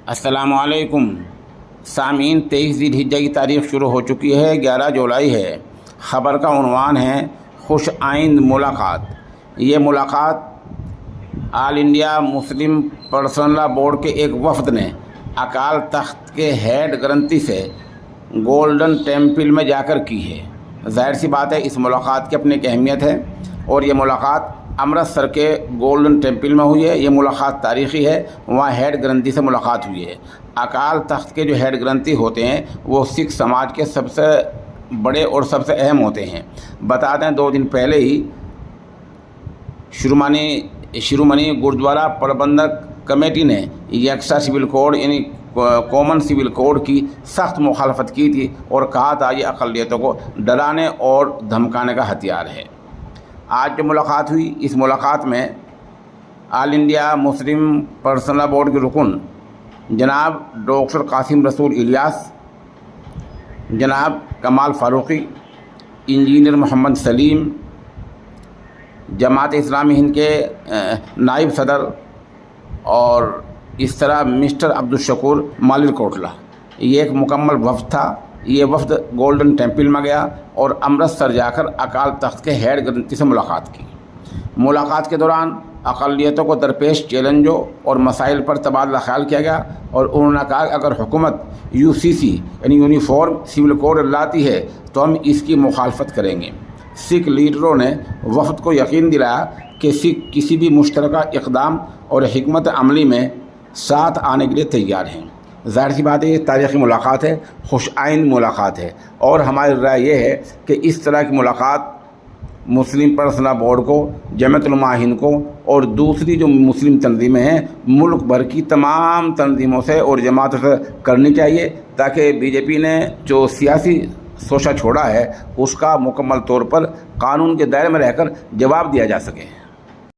السلام علیکم سامعین، 23 ذی الحجہ کی تاریخ شروع ہو چکی ہے، 11 جولائی ہے۔ خبر کا عنوان ہے خوش آئند ملاقات۔ یہ ملاقات آل انڈیا مسلم پرسنل لا بورڈ کے ایک وفد نے اکال تخت کے ہیڈ گرنتھی سے گولڈن ٹیمپل میں جا کر کی ہے۔ ظاہر سی بات ہے اس ملاقات کی اپنی ایک اہمیت ہے، اور یہ ملاقات امرتسر کے گولڈن ٹیمپل میں ہوئی ہے۔ یہ ملاقات تاریخی ہے، وہاں ہیڈ گرنتھی سے ملاقات ہوئی ہے۔ اکال تخت کے جو ہیڈ گرنتھی ہوتے ہیں وہ سکھ سماج کے سب سے بڑے اور سب سے اہم ہوتے ہیں۔ بتا دیں 2 دن پہلے ہی شرومانی گردوارہ پربندھک کمیٹی نے یکساں سول کوڈ یعنی کامن سول کوڈ کی سخت مخالفت کی تھی اور کہا تھا یہ اقلیتوں کو ڈرانے اور دھمکانے کا ہتھیار ہے۔ آج جو ملاقات ہوئی، اس ملاقات میں آل انڈیا مسلم پرسنل لا بورڈ کے رکن جناب ڈاکٹر قاسم رسول الیاس، جناب کمال فاروقی، انجینئر محمد سلیم، جماعت اسلامی ہند کے نائب صدر، اور اس طرح مسٹر عبدالشکور مالر کوٹلہ، یہ ایک مکمل وفد تھا۔ یہ وفد گولڈن ٹیمپل میں گیا اور امرتسر جا کر اکال تخت کے ہیڈ گرنتھی سے ملاقات کی۔ ملاقات کے دوران اقلیتوں کو درپیش چیلنجوں اور مسائل پر تبادلہ خیال کیا گیا، اور انہوں نے کہا کہ اگر حکومت UCC یعنی یونیفارم سول کوڈ لاتی ہے تو ہم اس کی مخالفت کریں گے۔ سکھ لیڈروں نے وفد کو یقین دلایا کہ سکھ کسی بھی مشترکہ اقدام اور حکمت عملی میں ساتھ آنے کے لیے تیار ہیں۔ ظاہر سی بات ہے یہ تاریخی ملاقات ہے، خوش آئند ملاقات ہے، اور ہماری رائے یہ ہے کہ اس طرح کی ملاقات مسلم پرسنل لا بورڈ کو، جمعیت علماء ہند کو اور دوسری جو مسلم تنظیمیں ہیں ملک بھر کی تمام تنظیموں سے اور جماعتوں سے کرنی چاہیے، تاکہ BJP نے جو سیاسی سوچا چھوڑا ہے اس کا مکمل طور پر قانون کے دائرے میں رہ کر جواب دیا جا سکے۔